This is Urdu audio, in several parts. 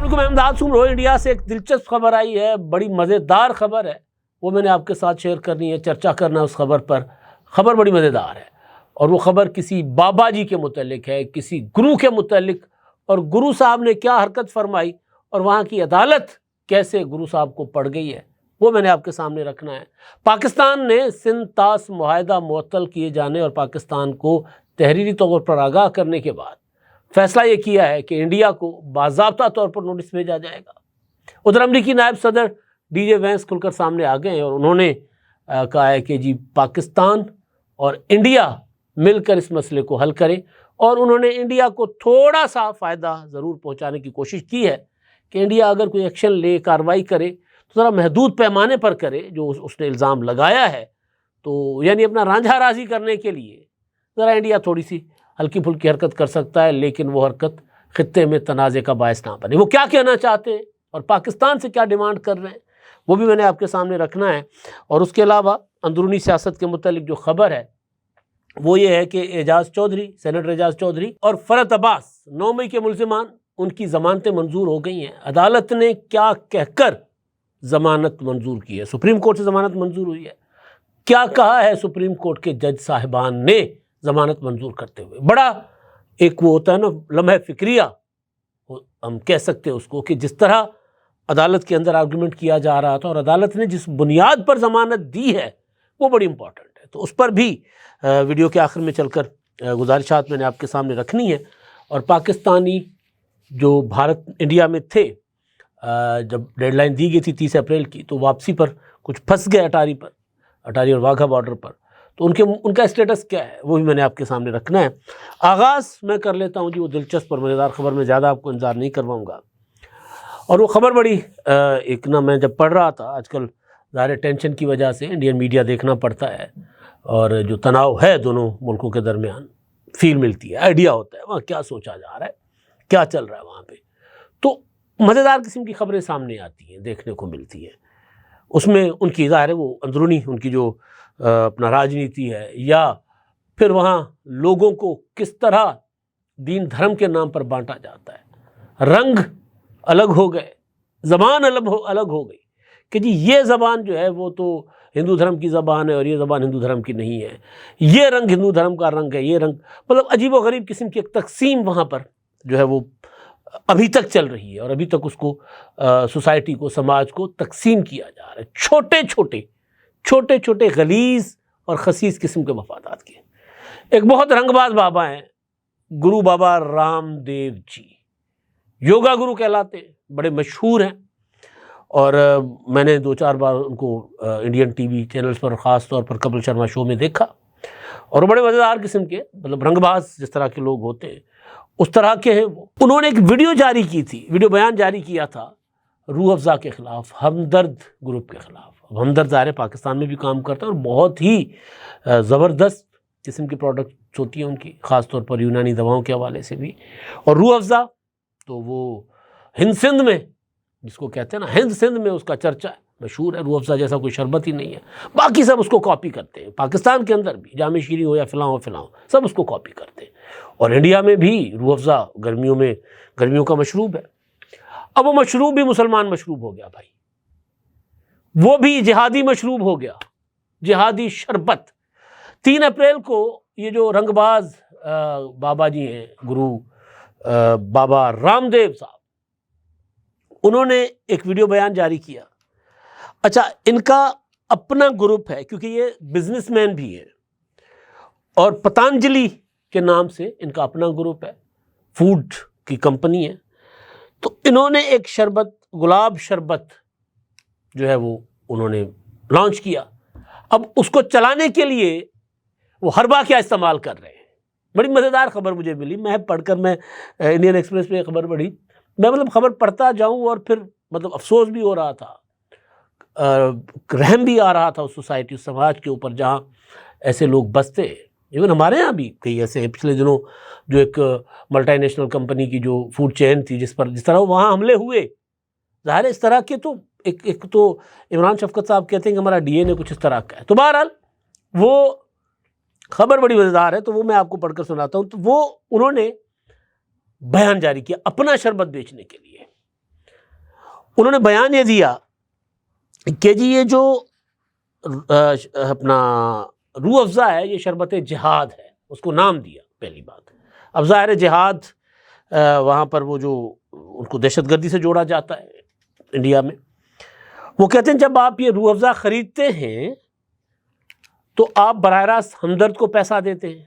علیکم، احمداد سمرو انڈیا سے ایک دلچسپ خبر آئی ہے، بڑی مزیدار خبر ہے، وہ میں نے آپ کے ساتھ شیئر کرنی ہے، چرچا کرنا ہے اس خبر پر۔ خبر بڑی مزیدار ہے اور وہ خبر کسی بابا جی کے متعلق ہے، کسی گرو کے متعلق، اور گرو صاحب نے کیا حرکت فرمائی اور وہاں کی عدالت کیسے گرو صاحب کو پڑ گئی ہے، وہ میں نے آپ کے سامنے رکھنا ہے۔ پاکستان نے سندھ طاس معاہدہ معطل کیے جانے اور پاکستان کو تحریری طور پر آگاہ کرنے کے بعد فیصلہ یہ کیا ہے کہ انڈیا کو باضابطہ طور پر نوٹس بھیجا جائے گا۔ ادھر امریکی نائب صدر ڈی جے وینس کھل کر سامنے آ گئے ہیں اور انہوں نے کہا ہے کہ جی پاکستان اور انڈیا مل کر اس مسئلے کو حل کریں، اور انہوں نے انڈیا کو تھوڑا سا فائدہ ضرور پہنچانے کی کوشش کی ہے کہ انڈیا اگر کوئی ایکشن لے، کارروائی کرے تو ذرا محدود پیمانے پر کرے، جو اس نے الزام لگایا ہے۔ تو یعنی اپنا رانجھا راضی کرنے کے لیے ذرا انڈیا تھوڑی سی ہلکی پھلکی حرکت کر سکتا ہے، لیکن وہ حرکت خطے میں تنازع کا باعث نہ بنے۔ وہ کیا کہنا چاہتے ہیں اور پاکستان سے کیا ڈیمانڈ کر رہے ہیں، وہ بھی میں نے آپ کے سامنے رکھنا ہے۔ اور اس کے علاوہ اندرونی سیاست کے متعلق جو خبر ہے وہ یہ ہے کہ اعجاز چودھری، سینیٹر اعجاز چودھری اور فرحت عباس 9 مئی کے ملزمان، ان کی ضمانتیں منظور ہو گئی ہیں۔ عدالت نے کیا کہہ کر ضمانت منظور کی ہے؟ سپریم کورٹ سے ضمانت منظور ہوئی ہے۔ کیا کہا ہے سپریم کورٹ کے جج صاحبان نے ضمانت منظور کرتے ہوئے؟ بڑا ایک وہ ہوتا ہے نا لمحہ فکریہ، ہم کہہ سکتے ہیں اس کو، کہ جس طرح عدالت کے اندر آرگومنٹ کیا جا رہا تھا اور عدالت نے جس بنیاد پر ضمانت دی ہے وہ بڑی امپورٹنٹ ہے۔ تو اس پر بھی ویڈیو کے آخر میں چل کر گزارشات میں نے آپ کے سامنے رکھنی ہے۔ اور پاکستانی جو بھارت انڈیا میں تھے، جب ڈیڈ لائن دی گئی تھی 30 اپریل کی، تو واپسی پر کچھ پھنس گئے اٹاری اور واگھا بارڈر پر، تو ان کا اسٹیٹس کیا ہے وہ بھی میں نے آپ کے سامنے رکھنا ہے۔ آغاز میں کر لیتا ہوں جی وہ دلچسپ اور مزیدار خبر، میں زیادہ آپ کو انتظار نہیں کرواؤں گا۔ اور وہ خبر بڑی ایک نا، میں جب پڑھ رہا تھا، آج کل ظاہر ٹینشن کی وجہ سے انڈین میڈیا دیکھنا پڑتا ہے، اور جو تناؤ ہے دونوں ملکوں کے درمیان فیل ملتی ہے، آئیڈیا ہوتا ہے وہاں کیا سوچا جا رہا ہے، کیا چل رہا ہے وہاں پہ۔ تو مزیدار قسم کی خبریں سامنے آتی ہیں، دیکھنے کو ملتی ہیں۔ اس میں ان کی ظاہر ہے وہ اندرونی ان کی جو اپنا راجنیتی ہے، یا پھر وہاں لوگوں کو کس طرح دین دھرم کے نام پر بانٹا جاتا ہے۔ رنگ الگ ہو گئے، زبان الگ ہو گئی کہ جی یہ زبان جو ہے وہ تو ہندو دھرم کی زبان ہے اور یہ زبان ہندو دھرم کی نہیں ہے، یہ رنگ ہندو دھرم کا رنگ ہے، یہ رنگ، مطلب عجیب و غریب قسم کی ایک تقسیم وہاں پر جو ہے وہ ابھی تک چل رہی ہے، اور ابھی تک اس کو سوسائٹی کو، سماج کو تقسیم کیا جا رہا ہے، چھوٹے چھوٹے غلیظ اور خسیس قسم کے مفادات کے۔ ایک بہت رنگ باز بابا ہیں، گرو بابا رام دیو جی، یوگا گرو کہلاتے ہیں، بڑے مشہور ہیں، اور میں نے 2-4 بار ان کو انڈین ٹی وی چینلز پر، خاص طور پر کپل شرما شو میں دیکھا، اور بڑے مزیدار قسم کے، مطلب رنگ باز جس طرح کے لوگ ہوتے ہیں اس طرح کے ہیں وہ۔ انہوں نے ایک ویڈیو جاری کی تھی، ویڈیو بیان جاری کیا تھا روح افزا کے خلاف، ہمدرد گروپ کے خلاف۔ ہمدرد ظاہر پاکستان میں بھی کام کرتا ہے اور بہت ہی زبردست قسم کی پروڈکٹس ہوتی ہیں ان کی، خاص طور پر یونانی دواؤں کے حوالے سے بھی۔ اور روح افزا تو وہ ہند سندھ میں، جس کو کہتے ہیں نا ہند سندھ میں، اس کا چرچا ہے، مشہور ہے۔ روح افزا جیسا کوئی شربت ہی نہیں ہے، باقی سب اس کو کاپی کرتے ہیں، پاکستان کے اندر بھی جامع شیریں ہو یا فلاں سب اس کو کاپی کرتے ہیں۔ اور انڈیا میں بھی روح افزا گرمیوں کا مشروب ہے۔ اب وہ مشروب بھی مسلمان مشروب ہو گیا بھائی، وہ بھی جہادی مشروب ہو گیا، جہادی شربت۔ 3 اپریل کو یہ جو رنگ باز بابا جی ہیں، گرو بابا رام دیو صاحب، انہوں نے ایک ویڈیو بیان جاری کیا۔ اچھا، ان کا اپنا گروپ ہے، کیونکہ یہ بزنس مین بھی ہے، اور پتانجلی کے نام سے ان کا اپنا گروپ ہے، فوڈ کی کمپنی ہے۔ تو انہوں نے ایک شربت، گلاب شربت جو ہے وہ انہوں نے لانچ کیا۔ اب اس کو چلانے کے لیے وہ ہربا کیا استعمال کر رہے ہیں۔ بڑی مزیدار خبر مجھے ملی، میں پڑھ کر، میں انڈین ایکسپریس پہ خبر پڑھی، میں مطلب خبر پڑھتا جاؤں اور پھر مطلب افسوس بھی ہو رہا تھا، رحم بھی آ رہا تھا اس سوسائٹی، اس سماج کے اوپر جہاں ایسے لوگ بستے ہیں۔ ایون ہمارے ہاں بھی کئی ایسے ہیں، پچھلے دنوں جو ایک ملٹی نیشنل کمپنی کی جو فوڈ چین تھی، جس طرح وہاں حملے ہوئے، ظاہر ہے اس طرح کے تو ایک تو عمران شفقت صاحب کہتے ہیں کہ ہمارا ڈی این اے کچھ اس طرح کا ہے۔ تو بہرحال وہ خبر بڑی مزیدار ہے، تو وہ میں آپ کو پڑھ کر سناتا ہوں۔ تو وہ انہوں نے بیان جاری کیا اپنا شربت بیچنے کے لیے، انہوں نے بیان یہ دیا کہ جی یہ جو اپنا روح افزا ہے یہ شربت جہاد ہے، اس کو نام دیا پہلی بات۔ اب ظاہر جہاد وہاں پر وہ جو ان کو دہشت گردی سے جوڑا جاتا ہے انڈیا میں، وہ کہتے ہیں جب آپ یہ روح افزا خریدتے ہیں تو آپ براہ راست ہمدرد کو پیسہ دیتے ہیں،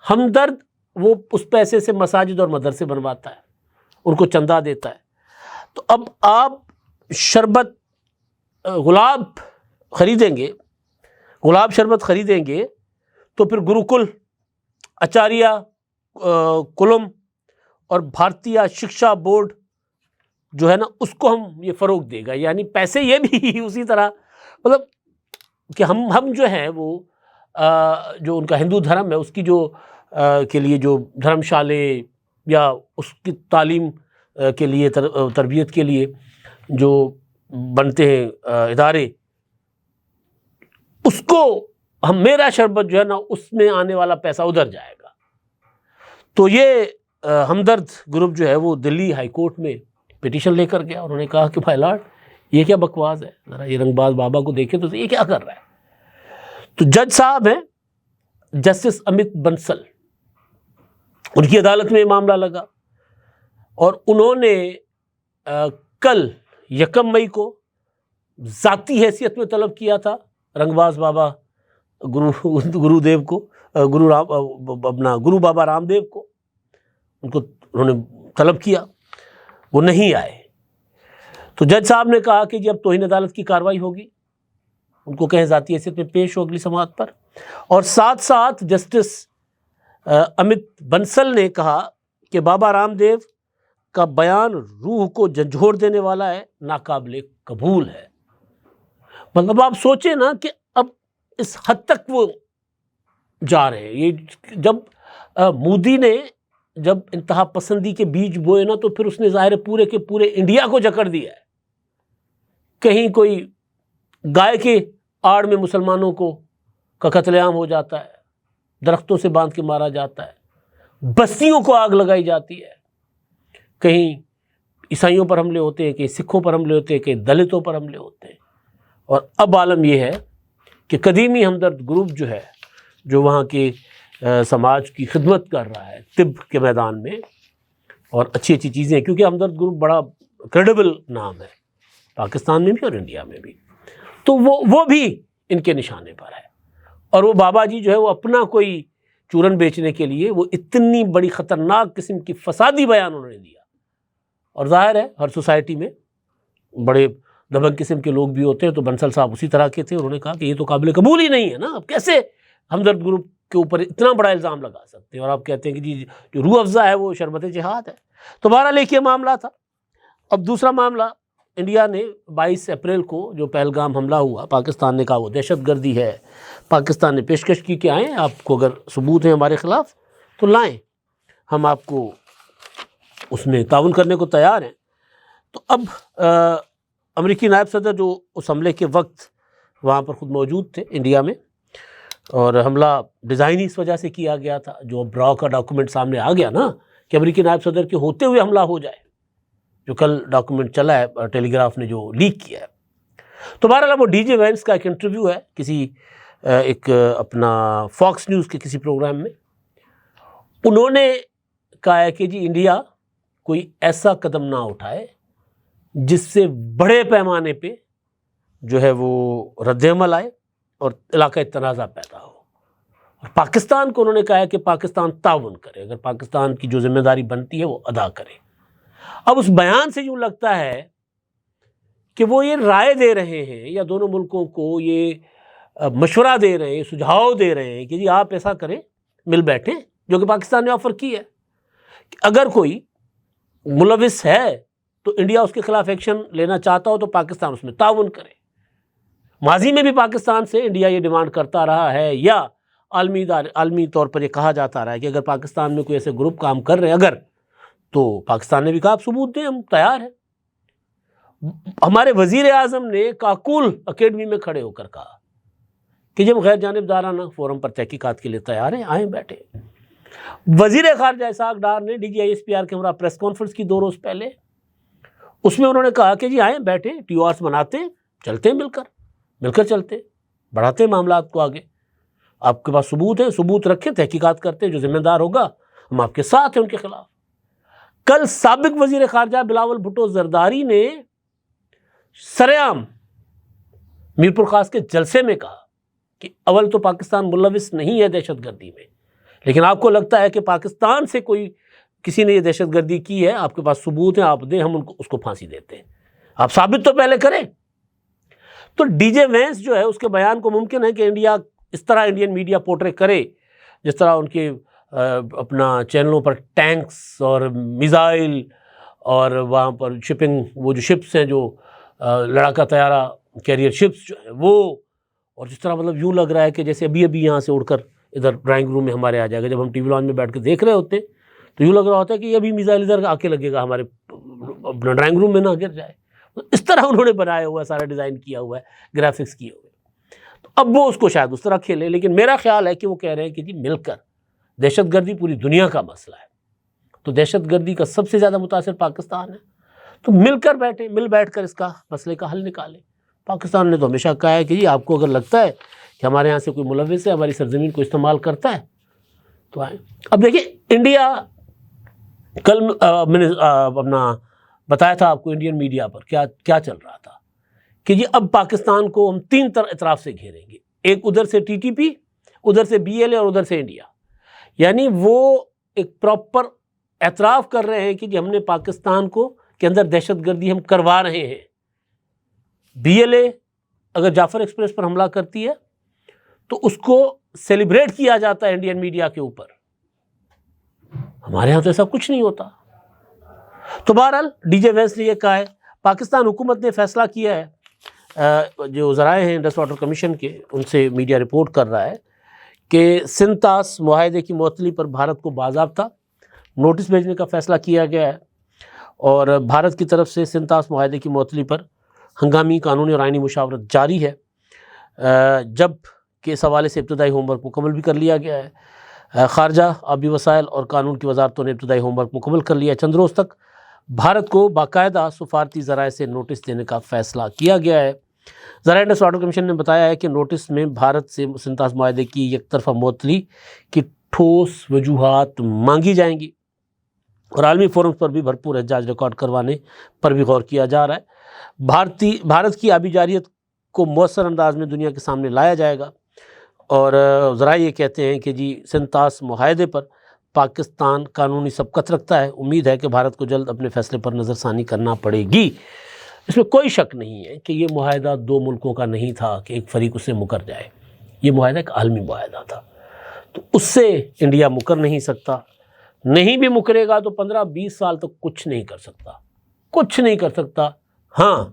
ہمدرد وہ اس پیسے سے مساجد اور مدرسے بنواتا ہے، ان کو چندہ دیتا ہے۔ تو اب آپ شربت گلاب خریدیں گے، گلاب شربت خریدیں گے تو پھر گروکل، آچاریہ کلم اور بھارتیہ شکشا بورڈ جو ہے نا اس کو ہم یہ فروغ دے گا، یعنی پیسے یہ بھی اسی طرح، مطلب کہ ہم جو ہیں وہ جو ان کا ہندو دھرم ہے اس کی جو کے لیے جو دھرم شالے یا اس کی تعلیم کے لیے تربیت کے لیے جو بنتے ہیں ادارے، اس کو ہم میرا شربت جو ہے نا اس میں آنے والا پیسہ ادھر جائے گا۔ تو یہ ہمدرد گروپ جو ہے وہ دلی ہائی کورٹ میں پٹیشن لے کر گیا، انہوں نے کہا کہ بھائی لاڈ یہ کیا بکواس ہے، ذرا یہ رنگ باز بابا کو دیکھیں تو یہ کیا کر رہا ہے۔ تو جج صاحب ہیں جسٹس امت بنسل، ان کی عدالت میں یہ معاملہ لگا اور انہوں نے کل 1 مئی کو ذاتی حیثیت میں طلب کیا تھا رنگ باز بابا گرو دیو کو، گرو بابا رام دیو کو، ان کو انہوں نے طلب کیا، وہ نہیں آئے۔ تو جج صاحب نے کہا کہ جی اب توہین عدالت کی کارروائی ہوگی، ان کو کہیں ذاتی حیثیت میں پیش ہو اگلی سماعت پر۔ اور ساتھ ساتھ جسٹس امت بنسل نے کہا کہ بابا رام دیو کا بیان روح کو جھنجھوڑ دینے والا ہے، ناقابل قبول ہے۔ مطلب آپ سوچیں نا کہ اب اس حد تک وہ جا رہے ہیں۔ یہ جب مودی نے جب انتہا پسندی کے بیج بوئے نا تو پھر اس نے ظاہر پورے کے پورے انڈیا کو جکڑ دیا ہے۔ کہیں کوئی گائے کے آڑ میں مسلمانوں کو کا قتل عام ہو جاتا ہے، درختوں سے باندھ کے مارا جاتا ہے، بستیوں کو آگ لگائی جاتی ہے، کہیں عیسائیوں پر حملے ہوتے ہیں، کہیں سکھوں پر حملے ہوتے ہیں، کہیں دلتوں پر حملے ہوتے ہیں۔ اور اب عالم یہ ہے کہ قدیمی ہمدرد گروپ جو ہے جو وہاں کے سماج کی خدمت کر رہا ہے طب کے میدان میں اور اچھی اچھی چیزیں، کیونکہ ہمدرد گروپ بڑا کریڈیبل نام ہے پاکستان میں بھی اور انڈیا میں بھی، تو وہ بھی ان کے نشانے پر ہے۔ اور وہ بابا جی جو ہے وہ اپنا کوئی چورن بیچنے کے لیے وہ اتنی بڑی خطرناک قسم کی فسادی بیان انہوں نے دیا۔ اور ظاہر ہے ہر سوسائٹی میں بڑے دبنگ قسم کے لوگ بھی ہوتے ہیں، تو بنسل صاحب اسی طرح کے تھے، انہوں نے کہا کہ یہ تو قابل قبول ہی نہیں ہے نا، اب کیسے ہمدرد گروپ کے اوپر اتنا بڑا الزام لگا سکتے ہیں اور آپ کہتے ہیں کہ جی جو روح افزا ہے وہ شربت جہاد ہے۔ تو بہرحال ایک یہ معاملہ تھا۔ اب دوسرا معاملہ، انڈیا نے 22 اپریل کو جو پہلگام حملہ ہوا، پاکستان نے کہا وہ دہشت گردی ہے، پاکستان نے پیشکش کی کہ آئیں، آپ کو اگر ثبوت ہیں ہمارے خلاف تو لائیں، ہم آپ کو اس میں تعاون کرنے کو تیار ہیں۔ تو اب امریکی نائب صدر جو اس حملے کے وقت وہاں پر خود موجود تھے انڈیا میں، اور حملہ ڈیزائن ہی اس وجہ سے کیا گیا تھا، جو اب را کا ڈاکومنٹ سامنے آ گیا نا کہ امریکی نائب صدر کے ہوتے ہوئے حملہ ہو جائے، جو کل ڈاکومنٹ چلا ہے ٹیلی گراف نے جو لیک کیا ہے۔ تو بہرحال وہ ڈی جے وینس کا ایک انٹرویو ہے کسی ایک اپنا فاکس نیوز کے کسی پروگرام میں، انہوں نے کہا ہے کہ جی انڈیا کوئی ایسا قدم نہ اٹھائے جس سے بڑے پیمانے پہ جو ہے وہ رد عمل آئے اور علاقائی تنازع پیدا ہو۔ اور پاکستان کو انہوں نے کہا ہے کہ پاکستان تعاون کرے، اگر پاکستان کی جو ذمہ داری بنتی ہے وہ ادا کرے۔ اب اس بیان سے یوں لگتا ہے کہ وہ یہ رائے دے رہے ہیں یا دونوں ملکوں کو یہ مشورہ دے رہے ہیں، سجھاؤ دے رہے ہیں کہ جی آپ ایسا کریں، مل بیٹھیں، جو کہ پاکستان نے آفر کی ہے کہ اگر کوئی ملوث ہے تو انڈیا اس کے خلاف ایکشن لینا چاہتا ہو تو پاکستان اس میں تعاون کرے۔ ماضی میں بھی پاکستان سے انڈیا یہ ڈیمانڈ کرتا رہا ہے، یا عالمی طور پر یہ کہا جاتا رہا ہے کہ اگر پاکستان میں کوئی ایسے گروپ کام کر رہے ہیں اگر، تو پاکستان نے بھی کہا آپ ثبوت دیں، ہم تیار ہیں۔ ہمارے وزیر اعظم نے کاکول اکیڈمی میں کھڑے ہو کر کہا کہ جب غیر جانبدارانہ فورم پر تحقیقات کے لیے تیار ہیں، آئیں بیٹھے۔ وزیر خارجہ اسحاق ڈار نے D G I S P R کے ہمراہ پریس کانفرنس کی 2 روز پہلے، اس میں انہوں نے کہا کہ جی آئیں بیٹھیں TORs بناتے ہیں, چلتے ہیں مل کر چلتے ہیں, بڑھاتے ہیں معاملات کو آگے. آپ کے پاس ثبوت ہے, ثبوت رکھیں, تحقیقات کرتے ہیں, جو ذمہ دار ہوگا ہم آپ کے ساتھ ہیں ان کے خلاف. کل سابق وزیر خارجہ بلاول بھٹو زرداری نے سرعام میر پور خاص کے جلسے میں کہا کہ اول تو پاکستان ملوث نہیں ہے دہشت گردی میں, لیکن آپ کو لگتا ہے کہ پاکستان سے کسی نے یہ دہشت گردی کی ہے, آپ کے پاس ثبوت ہیں, آپ دیں, ہم اس کو پھانسی دیتے ہیں. آپ ثابت تو پہلے کریں. تو ڈی جے وینس جو ہے اس کے بیان کو ممکن ہے کہ انڈیا اس طرح انڈین میڈیا پورٹری کرے جس طرح ان کے اپنا چینلوں پر ٹینکس اور میزائل اور وہاں پر شپنگ, وہ جو شپس ہیں جو لڑاکا طیارہ کیریئر شپس جو ہیں وہ, اور جس طرح مطلب یوں لگ رہا ہے کہ جیسے ابھی یہاں سے اڑ کر ادھر ڈرائنگ روم میں ہمارے آ جائے گا. جب ہم ٹی وی لانچ میں بیٹھ کے دیکھ رہے ہوتے ہیں تو یوں لگ رہا ہوتا ہے کہ یہ ابھی میزائل ادھر آ کے لگے گا ہمارے اپنا ڈرائنگ روم میں نہ گر جائے. اس طرح انہوں نے بنایا ہوا ہے, سارا ڈیزائن کیا ہوا ہے, گرافکس کیے ہوئے. تو اب وہ اس کو شاید اس طرح کھیلے, لیکن میرا خیال ہے کہ وہ کہہ رہے ہیں کہ جی مل کر, دہشت گردی پوری دنیا کا مسئلہ ہے, تو دہشت گردی کا سب سے زیادہ متاثر پاکستان ہے, تو مل بیٹھ کر اس کا مسئلے کا حل نکالیں. پاکستان نے تو ہمیشہ کہا ہے کہ جی آپ کو اگر لگتا ہے کہ ہمارے یہاں سے کوئی ملوث ہے, ہماری سرزمین کو استعمال کرتا ہے تو آئیں. اب دیکھیں انڈیا, کل میں نے اپنا بتایا تھا آپ کو انڈین میڈیا پر کیا چل رہا تھا کہ جی اب پاکستان کو ہم 3 اطراف سے گھیریں گے, ایک ادھر سے TTP, ادھر سے BLA اور ادھر سے انڈیا. یعنی وہ ایک پراپر اعتراف کر رہے ہیں کہ جی ہم نے پاکستان کو کے اندر دہشت گردی ہم کروا رہے ہیں. BLA اگر جعفر ایکسپریس پر حملہ کرتی ہے تو اس کو سیلیبریٹ کیا جاتا ہے انڈین میڈیا کے اوپر. ہمارے ہاں تو ایسا کچھ نہیں ہوتا. تو بہرحال ڈی جے وینس نے یہ کہا ہے. پاکستان حکومت نے فیصلہ کیا ہے, جو ذرائع ہیں انڈس واٹر کمیشن کے, ان سے میڈیا رپورٹ کر رہا ہے کہ سنتاس معاہدے کی معطلی پر بھارت کو باضابطہ نوٹس بھیجنے کا فیصلہ کیا گیا ہے, اور بھارت کی طرف سے سنتاس معاہدے کی معطلی پر ہنگامی قانونی اور آئینی مشاورت جاری ہے, جب کہ اس حوالے سے ابتدائی ہوم ورک مکمل بھی کر لیا گیا ہے. خارجہ, آبی وسائل اور قانون کی وزارتوں نے ابتدائی ہوم ورک مکمل کر لیا ہے. چند روز تک بھارت کو باقاعدہ سفارتی ذرائع سے نوٹس دینے کا فیصلہ کیا گیا ہے. ذرائع انڈس واٹر کمیشن نے بتایا ہے کہ نوٹس میں بھارت سے سنتاس معاہدے کی یک طرفہ معطلی کی ٹھوس وجوہات مانگی جائیں گی, اور عالمی فورمز پر بھی بھرپور احتجاج ریکارڈ کروانے پر بھی غور کیا جا رہا ہے. بھارت کی آبی جارحیت کو مؤثر انداز میں دنیا کے سامنے لایا جائے گا, اور ذرائع یہ کہتے ہیں کہ جی سنتاس معاہدے پر پاکستان قانونی سبقت رکھتا ہے. امید ہے کہ بھارت کو جلد اپنے فیصلے پر نظر ثانی کرنا پڑے گی. اس میں کوئی شک نہیں ہے کہ یہ معاہدہ 2 ملکوں کا نہیں تھا کہ ایک فریق اس سے مکر جائے. یہ معاہدہ ایک عالمی معاہدہ تھا, تو اس سے انڈیا مکر نہیں سکتا. نہیں بھی مکرے گا تو 15-20 سال تک کچھ نہیں کر سکتا. ہاں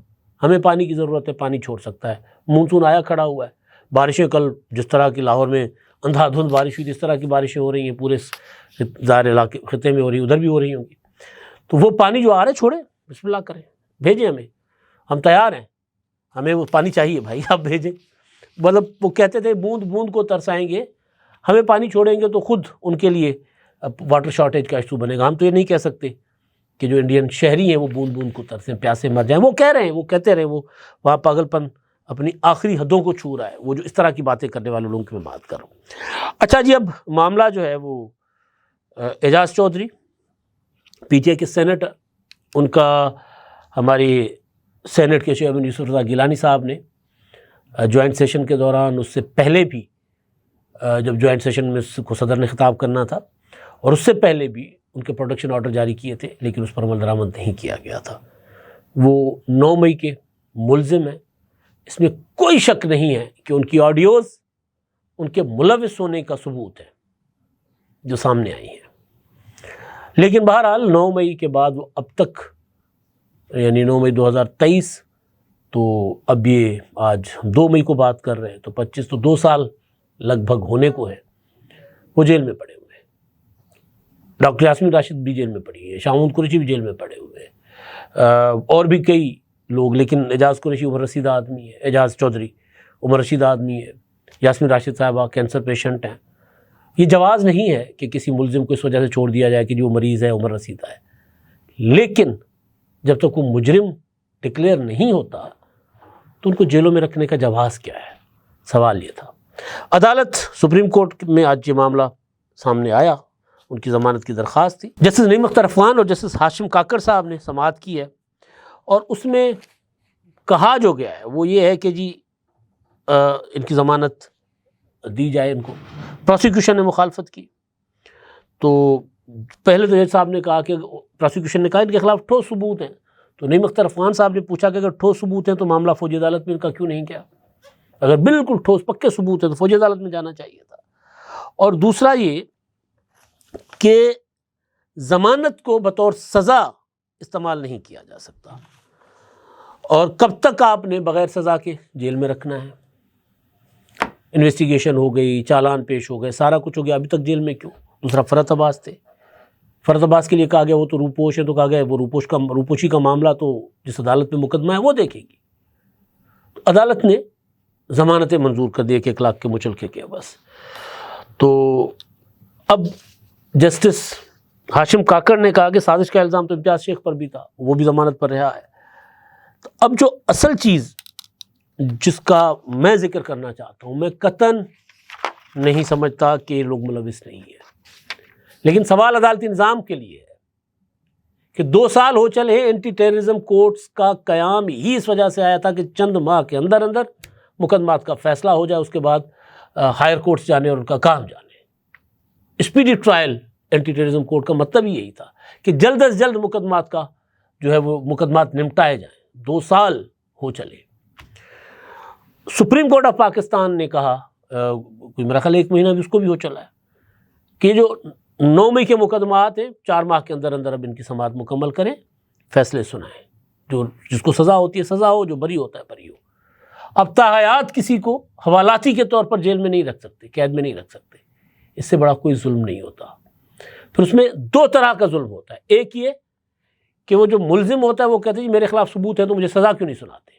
ہمیں پانی کی ضرورت ہے, پانی چھوڑ سکتا ہے. مونسون آیا کھڑا ہوا ہے, بارشیں کل جس طرح کی لاہور میں اندھا دھند بارش ہوئی, جس طرح کی بارشیں ہو رہی ہیں پورے ظاہر علاقے خطے میں ہو رہی ہیں, ادھر بھی ہو رہی ہوں گی. تو وہ پانی جو آ رہے چھوڑیں, بسم اللہ کریں, بھیجیں ہمیں, ہم تیار ہیں, ہمیں وہ پانی چاہیے بھائی, آپ بھیجیں. مطلب وہ کہتے تھے بوند بوند کو ترسائیں گے, ہمیں پانی چھوڑیں گے تو خود ان کے لیے واٹر شارٹیج کا ایشو بنے گا. ہم تو یہ نہیں کہہ سکتے کہ جو انڈین شہری ہیں وہ بوند بوند کو ترسیں, پیاسے مر جائیں. وہ کہہ رہے ہیں, وہ کہتے رہے, وہ وہاں پاگل پن اپنی آخری حدوں کو چھو رہا ہے, وہ جو اس طرح کی باتیں کرنے والے لوگوں کی میں بات کر رہا ہوں. اچھا جی, اب معاملہ جو ہے وہ اعجاز چودھری PTI کے سینیٹر, ان کا ہماری سینٹ کے چیئرمین یوسف رضا گیلانی صاحب نے جوائنٹ سیشن کے دوران, اس سے پہلے بھی جب جوائنٹ سیشن میں کو صدر نے خطاب کرنا تھا, اور اس سے پہلے بھی ان کے پروٹیکشن آرڈر جاری کیے تھے, لیکن اس پر عمل درآمد نہیں کیا گیا تھا. وہ 9 مئی کے ملزم ہیں. اس میں کوئی شک نہیں ہے کہ ان کی آڈیوز ان کے ملوث ہونے کا ثبوت ہے جو سامنے آئی ہیں. لیکن بہرحال 9 مئی کے بعد وہ اب تک, یعنی 9 مئی 2023, تو اب یہ آج 2 مئی کو بات کر رہے ہیں, تو 25 تو 2 سال لگ بھگ ہونے کو ہے, وہ جیل میں پڑے ہوئے ہیں. ڈاکٹر یاسمین راشد بھی جیل میں پڑی ہے, شاہ محمود قریشی بھی جیل میں پڑے ہوئے ہیں, اور بھی کئی لوگ. لیکن اعجاز قریشی عمر رسید آدمی ہے, اعجاز چودھری عمر رشید آدمی ہے, یاسمین راشد صاحبہ کینسر پیشنٹ ہیں. یہ جواز نہیں ہے کہ کسی ملزم کو اس وجہ سے چھوڑ دیا جائے کہ جو مریض ہے عمر رسیدہ ہے. لیکن جب تک وہ مجرم ڈکلیئر نہیں ہوتا تو ان کو جیلوں میں رکھنے کا جواز کیا ہے؟ سوال یہ تھا۔ عدالت سپریم کورٹ میں آج یہ معاملہ سامنے آیا، ان کی ضمانت کی درخواست تھی۔ جسٹس نعیم اختر افغان اور جسٹس ہاشم کاکڑ صاحب نے سماعت کی ہے، اور اس میں کہا جو گیا ہے وہ یہ ہے کہ جی ان کی ضمانت دی جائے ان کو۔ پروسیکیوشن نے مخالفت کی، تو پہلے تو جج صاحب نے کہا کہ پروسیکیوشن نے کہا ان کے خلاف ٹھوس ثبوت ہیں، تو نعیم اختر افغان صاحب نے پوچھا کہ اگر ٹھوس ثبوت ہیں تو معاملہ فوجی عدالت میں ان کا کیوں نہیں گیا؟ اگر بالکل ٹھوس پکے ثبوت ہیں تو فوجی عدالت میں جانا چاہیے تھا۔ اور دوسرا یہ کہ ضمانت کو بطور سزا استعمال نہیں کیا جا سکتا، اور کب تک آپ نے بغیر سزا کے جیل میں رکھنا ہے؟ انویسٹیگیشن ہو گئی، چالان پیش ہو گئے، سارا کچھ ہو گیا، ابھی تک جیل میں کیوں؟ دوسرا فرت عباس تھے، فرت عباس کے لیے کہا گیا وہ تو روپوش ہے، تو کہا گیا وہ روپوشی کا معاملہ تو جس عدالت میں مقدمہ ہے وہ دیکھے گی۔ تو عدالت نے ضمانتیں منظور کر دی 1 لاکھ کے مچلکے کے بس۔ تو اب جسٹس ہاشم کاکڑ نے کہا کہ سازش کا الزام تو امتیاز شیخ پر بھی تھا، وہ بھی ضمانت پر رہا ہے۔ تو اب جو اصل چیز جس کا میں ذکر کرنا چاہتا ہوں، میں قطعاً نہیں سمجھتا کہ یہ لوگ ملوث نہیں ہیں، لیکن سوال عدالتی نظام کے لیے ہے کہ 2 سال ہو چلے اینٹی ٹیررزم کورٹس کا قیام ہی اس وجہ سے آیا تھا کہ چند ماہ کے اندر اندر مقدمات کا فیصلہ ہو جائے، اس کے بعد ہائر کورٹس جانے اور ان کا کام جانے۔ Speedy trial anti terrorism court کا مطلب ہی یہی تھا کہ جلد از جلد مقدمات کا جو ہے وہ مقدمات نمٹائے جائیں۔ 2 سال ہو چلے۔ سپریم کورٹ آف پاکستان نے کہا، کوئی میرا خیال 1 مہینہ بھی اس کو بھی ہو چلا ہے، کہ جو 9 مئی کے مقدمات ہیں 4 ماہ کے اندر اندر اب ان کی سماعت مکمل کریں، فیصلے سنائیں، جو جس کو سزا ہوتی ہے سزا ہو، جو بری ہوتا ہے بری ہو۔ اب تاحیات کسی کو حوالاتی کے طور پر جیل میں نہیں رکھ سکتے، قید میں نہیں رکھ سکتے، اس سے بڑا کوئی ظلم نہیں ہوتا۔ پھر اس میں 2 طرح کا ظلم ہوتا ہے، ایک یہ کہ وہ جو ملزم ہوتا ہے وہ کہتے ہیں جی میرے خلاف ثبوت ہے تو مجھے سزا کیوں نہیں سناتے،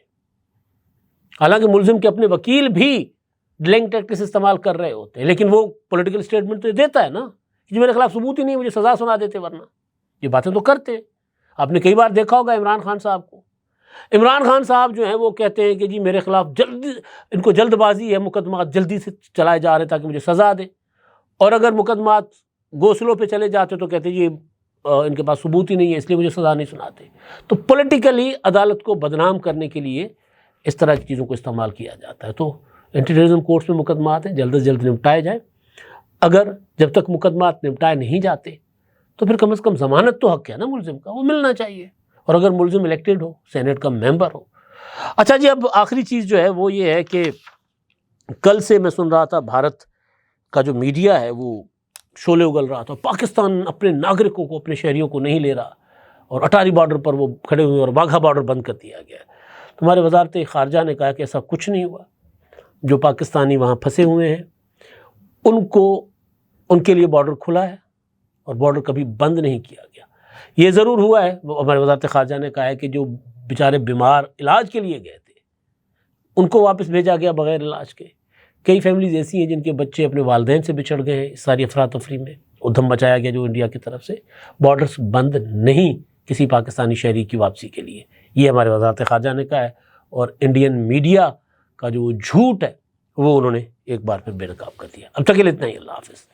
حالانکہ ملزم کے اپنے وکیل بھی ڈیلنگ ٹیکٹکس استعمال کر رہے ہوتے ہیں، لیکن وہ پولیٹیکل اسٹیٹمنٹ تو دیتا ہے نا کہ جی میرے خلاف ثبوت ہی نہیں، مجھے سزا سنا دیتے، ورنہ یہ باتیں تو کرتے ہیں۔ آپ نے کئی بار دیکھا ہوگا عمران خان صاحب کو، عمران خان صاحب جو ہیں وہ کہتے ہیں کہ جی میرے خلاف ان کو جلد بازی ہے، مقدمات جلدی سے چلائے جا رہے تاکہ مجھے سزا دے، اور اگر مقدمات گوسلوں پہ چلے جاتے تو کہتے ہیں جی ان کے پاس ثبوت ہی نہیں ہے اس لیے مجھے سزا نہیں سناتے۔ تو پولیٹیکلی عدالت کو بدنام کرنے کے لیے اس طرح کی چیزوں کو استعمال کیا جاتا ہے۔ تو اینٹی ٹیررزم کورٹس میں مقدمات ہیں، جلد از جلد نمٹائے جائیں۔ اگر جب تک مقدمات نمٹائے نہیں جاتے تو پھر کم از کم ضمانت تو حق ہے نا ملزم کا، وہ ملنا چاہیے، اور اگر ملزم الیکٹڈ ہو، سینیٹ کا ممبر ہو۔ اچھا جی، اب آخری چیز جو ہے وہ یہ ہے کہ کل سے میں سن رہا تھا بھارت کا جو میڈیا ہے وہ شعلے اگل رہا تھا، پاکستان اپنے ناگرکوں کو، اپنے شہریوں کو نہیں لے رہا، اور اٹاری بارڈر پر وہ کھڑے ہوئے اور واگھا بارڈر بند کر دیا گیا۔ تمہارے وزارت خارجہ نے کہا کہ ایسا کچھ نہیں ہوا، جو پاکستانی وہاں پھنسے ہوئے ہیں ان کے لیے بارڈر کھلا ہے اور بارڈر کبھی بند نہیں کیا گیا۔ یہ ضرور ہوا ہے، ہمارے وزارت خارجہ نے کہا ہے کہ جو بیچارے بیمار علاج کے لیے گئے تھے ان کو واپس بھیجا گیا بغیر علاج کے۔ کئی فیملیز ایسی ہیں جن کے بچے اپنے والدین سے بچھڑ گئے ہیں، اس ساری افراتفری میں ادھم مچایا گیا جو انڈیا کی طرف سے۔ بارڈرز بند نہیں کسی پاکستانی شہری کی واپسی کے لیے، یہ ہمارے وزارت خارجہ نے کہا ہے، اور انڈین میڈیا کا جو جھوٹ ہے وہ انہوں نے ایک بار پھر بے نقاب کر دیا۔ اب تک کے لیے اتنا ہی، اللہ حافظ۔